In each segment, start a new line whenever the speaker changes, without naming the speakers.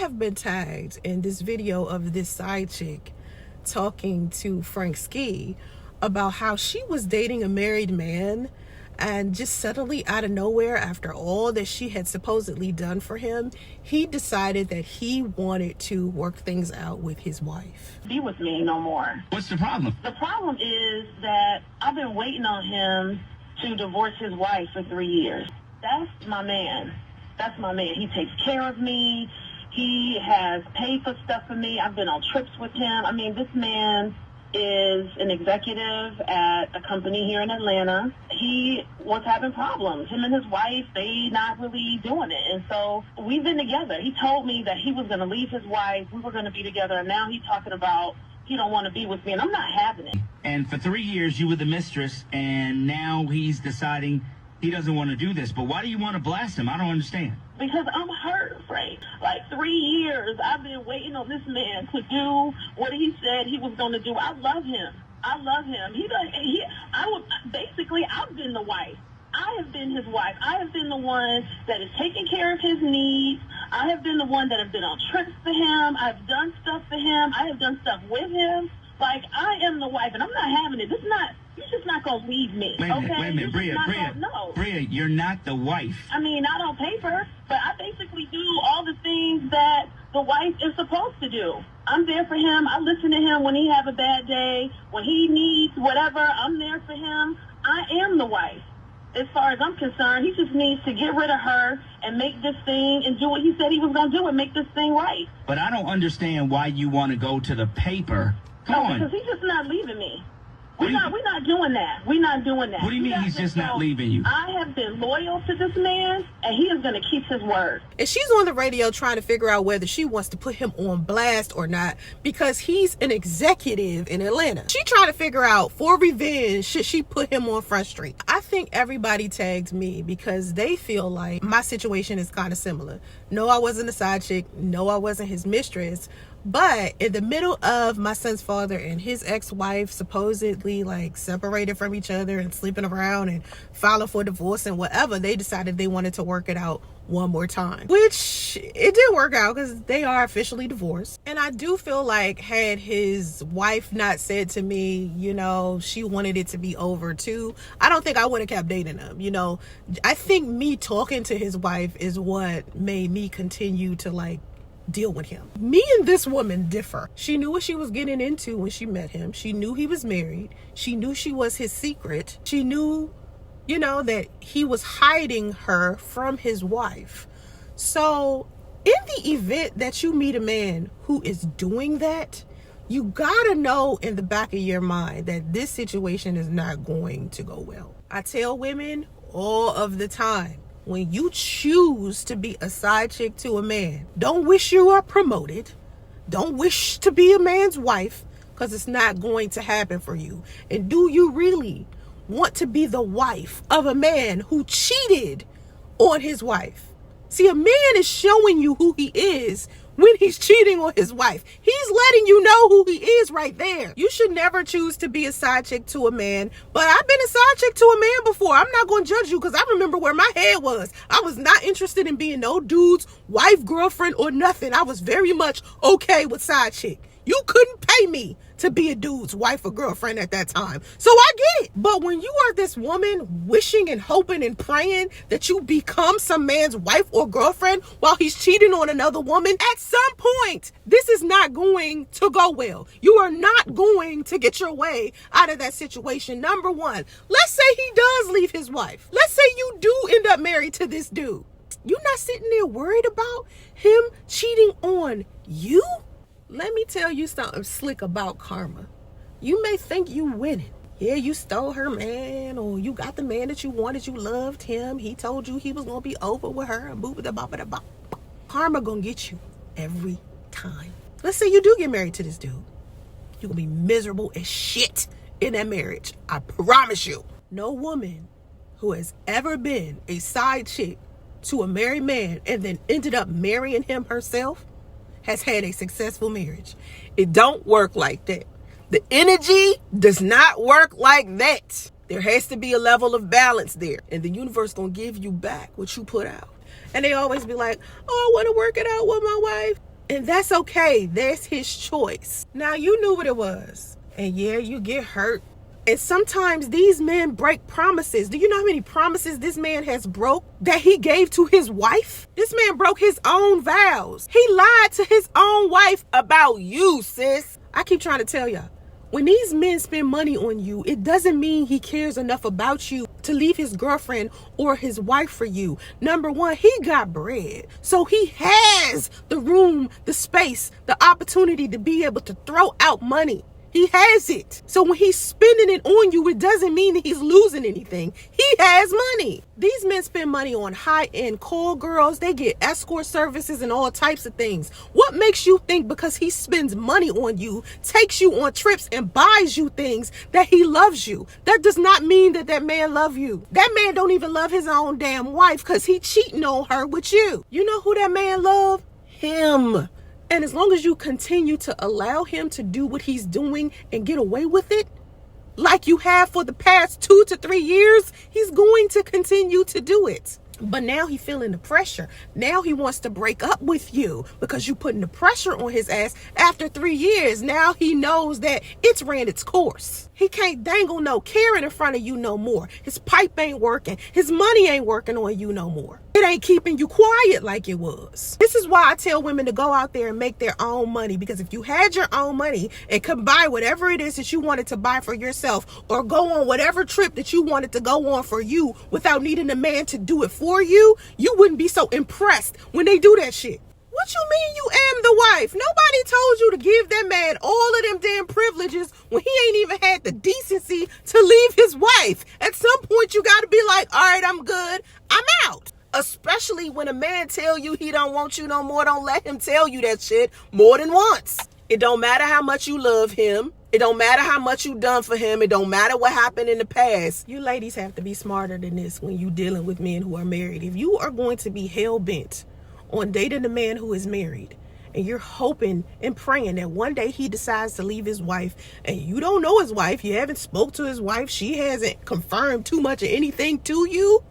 have been tagged in this video of this side chick talking to Frank Ski about how she was dating a married man, and just suddenly out of nowhere, after all that she had supposedly done for him, he decided that he wanted to work things out with his wife.
Be with me no more.
What's the problem?
The problem is that I've been waiting on him to divorce his wife for 3 years. That's my man. That's my man. He takes care of me. He has paid for stuff for me. I've been on trips with him. I mean, this man is an executive at a company here in Atlanta. He was having problems. Him and his wife, they not really doing it. And so we've been together. He told me that he was going to leave his wife. We were going to be together. And now he's talking about he don't want to be with me. And I'm not having it.
And for 3 years, you were the mistress. And now he's deciding he doesn't want to do this. But why do you want to blast him? I don't understand.
Because I'm hurt, Frank. Like 3 years, I've been waiting on this man to do what he said he was going to do. I love him. I love him. I've been the wife. I have been his wife. I have been the one that is taking care of his needs. I have been the one that have been on trips for him. I've done stuff for him. I have done stuff with him. Like, I am the wife, and I'm not having it. You're just not going to leave me,
Wait a minute, Bria, you're not the wife.
I mean, not on paper, but I basically do all the things that the wife is supposed to do. I'm there for him. I listen to him when he have a bad day. When he needs whatever, I'm there for him. I am the wife. As far as I'm concerned, he just needs to get rid of her and make this thing and do what he said he was going to do and make this thing right.
But I don't understand why you want to go to the paper. Come on.
Because he's just not leaving me. We're not doing that. We're not doing that.
What do you mean he's just not leaving you?
I have been loyal to this man, and he is going to keep his word.
And she's on the radio trying to figure out whether she wants to put him on blast or not, because he's an executive in Atlanta. She trying to figure out, for revenge, should she put him on Front Street? I think everybody tagged me because they feel like my situation is kind of similar. No, I wasn't a side chick. No, I wasn't his mistress. But in the middle of my son's father and his ex-wife supposedly like separated from each other and sleeping around and filing for divorce and whatever, they decided they wanted to work it out one more time, which it did work out because they are officially divorced. And I do feel like had his wife not said to me, you know, she wanted it to be over too, I don't think I would have kept dating him. You know, I think me talking to his wife is what made me continue to like deal with him. Me and this woman differ. She knew what she was getting into when she met him. She knew he was married. She knew she was his secret. She knew, you know, that he was hiding her from his wife. So in the event that you meet a man who is doing that, you gotta know in the back of your mind that this situation is not going to go well. I tell women all of the time, when you choose to be a side chick to a man, don't wish you are promoted. Don't wish to be a man's wife, because it's not going to happen for you. And do you really want to be the wife of a man who cheated on his wife? See, a man is showing you who he is when he's cheating on his wife. He's letting you know who he is right there. You should never choose to be a side chick to a man. But I've been a side chick to a man before. I'm not going to judge you because I remember where my head was. I was not interested in being no dude's wife, girlfriend, or nothing. I was very much okay with side chick. You couldn't pay me to be a dude's wife or girlfriend at that time. So I get it. But when you are this woman wishing and hoping and praying that you become some man's wife or girlfriend while he's cheating on another woman, at some point, this is not going to go well. You are not going to get your way out of that situation. Number one, let's say he does leave his wife. Let's say you do end up married to this dude. You're not sitting there worried about him cheating on you? Let me tell you something slick about karma. You may think you winning. Yeah, you stole her man, or you got the man that you wanted, you loved him. He told you he was going to be over with her. And boop-a-da-bop-a-da-bop. Karma going to get you every time. Let's say you do get married to this dude. You're going to be miserable as shit in that marriage. I promise you. No woman who has ever been a side chick to a married man and then ended up marrying him herself has had a successful marriage. It don't work like that. The energy does not work like that. There has to be a level of balance there. And the universe gonna give you back what you put out. And they always be like, oh, I want to work it out with my wife. And that's okay. That's his choice. Now, you knew what it was. And yeah, you get hurt. And sometimes these men break promises. Do you know how many promises this man has broke that he gave to his wife? This man broke his own vows. He lied to his own wife about you, sis. I keep trying to tell y'all, when these men spend money on you, it doesn't mean he cares enough about you to leave his girlfriend or his wife for you. Number one, he got bread. So he has the room, the space, the opportunity to be able to throw out money. He has it. So when he's spending it on you, it doesn't mean that he's losing anything. He has money. These men spend money on high-end call girls. They get escort services and all types of things. What makes you think because he spends money on you, takes you on trips and buys you things, that he loves you? That does not mean that that man love you. That man don't even love his own damn wife because he cheating on her with you. You know who that man love? Him. And as long as you continue to allow him to do what he's doing and get away with it, like you have for the past 2 to 3 years, he's going to continue to do it. But now he's feeling the pressure. Now he wants to break up with you because you're putting the pressure on his ass after 3 years. Now he knows that it's ran its course. He can't dangle no carrot in front of you no more. His pipe ain't working. His money ain't working on you no more. It ain't keeping you quiet like it was. This is why I tell women to go out there and make their own money. Because if you had your own money and could buy whatever it is that you wanted to buy for yourself, or go on whatever trip that you wanted to go on for you without needing a man to do it for you, you wouldn't be so impressed when they do that shit. What you mean you am the wife? Nobody told you to give that man all of them damn privileges when he ain't even had the decency to leave his wife. At some point you gotta be like, all right, I'm good, I'm out. Especially when a man tell you he don't want you no more. Don't let him tell you that shit more than once. It don't matter how much you love him. It don't matter how much you done for him. It don't matter what happened in the past. You ladies have to be smarter than this when you dealing with men who are married. If you are going to be hell-bent on dating a man who is married, and you're hoping and praying that one day he decides to leave his wife, and you don't know his wife, you haven't spoke to his wife, she hasn't confirmed too much of anything to you,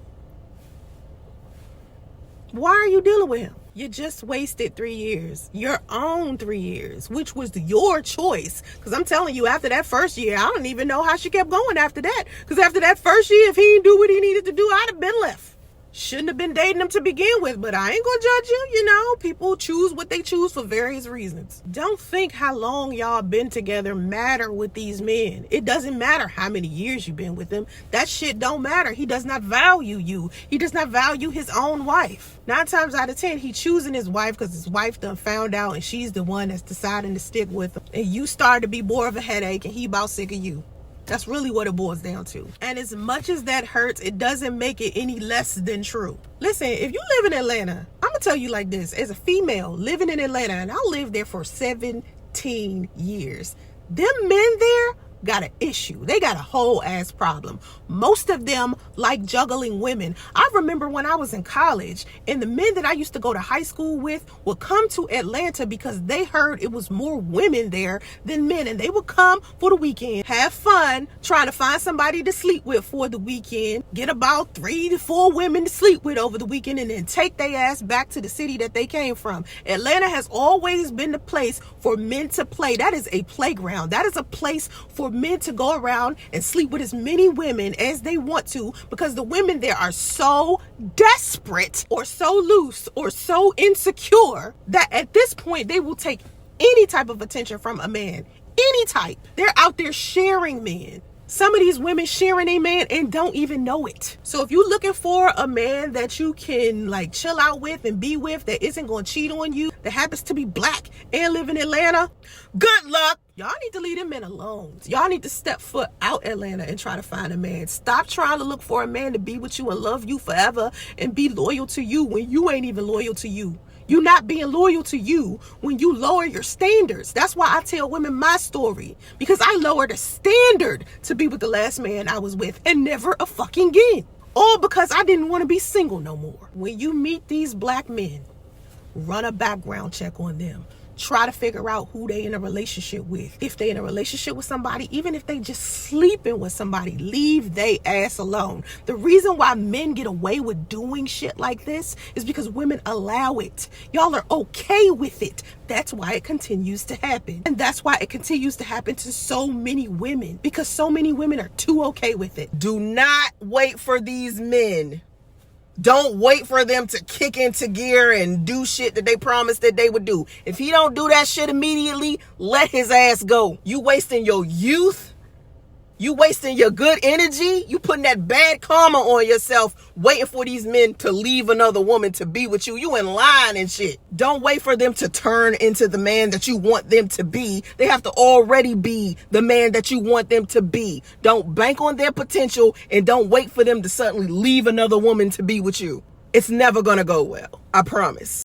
why are you dealing with him? You just wasted 3 years, your own 3 years, which was your choice. Because I'm telling you, after that first year, I don't even know how she kept going after that. Because after that first year, if he didn't do what he needed to do, I'd have been left. Shouldn't have been dating him to begin with, but I ain't gonna judge you. You know, people choose what they choose for various reasons. Don't think how long y'all been together matter with these men. It doesn't matter how many years you've been with them. That shit don't matter. He does not value you. He does not value his own wife. 9 times out of 10, he choosing his wife because his wife done found out and she's the one that's deciding to stick with him. And you start to be more of a headache and he about sick of you. That's really what it boils down to. And as much as that hurts, it doesn't make it any less than true. Listen, if you live in Atlanta, I'm going to tell you like this. As a female living in Atlanta, and I lived there for 17 years, them men there got an issue. They got a whole ass problem. Most of them like juggling women. I remember when I was in college and the men that I used to go to high school with would come to Atlanta because they heard it was more women there than men, and they would come for the weekend, have fun, trying to find somebody to sleep with for the weekend, get about 3 to 4 women to sleep with over the weekend, and then take their ass back to the city that they came from. Atlanta has always been the place for men to play. That is a playground. That is a place for men to go around and sleep with as many women as they want to, because the women there are so desperate or so loose or so insecure that at this point they will take any type of attention from a man. Any type. They're out there sharing men. Some of these women sharing a man and don't even know it. So if you're looking for a man that you can like chill out with and be with, that isn't going to cheat on you, that happens to be black and live in Atlanta, good luck. Y'all need to leave them men alone. Y'all need to step foot out Atlanta and try to find a man. Stop trying to look for a man to be with you and love you forever and be loyal to you when you ain't even loyal to you. You're not being loyal to you when you lower your standards. That's why I tell women my story, because I lowered a standard to be with the last man I was with and never a fucking again. All because I didn't want to be single no more. When you meet these black men, run a background check on them. try to figure out who they in a relationship with. If they in a relationship with somebody, even if they just sleeping with somebody, leave they ass alone. The reason why men get away with doing shit like this is because women allow it. Y'all are okay with it. That's why it continues to happen. And that's why it continues to happen to so many women, because so many women are too okay with it. Do not wait for these men. Don't wait for them to kick into gear and do shit that they promised that they would do. If he don't do that shit immediately, let his ass go. You wasting your youth. You wasting your good energy. You putting that bad karma on yourself, waiting for these men to leave another woman to be with you. You in line and shit. Don't wait for them to turn into the man that you want them to be. They have to already be the man that you want them to be. Don't bank on their potential, and don't wait for them to suddenly leave another woman to be with you. It's never gonna go well. I promise.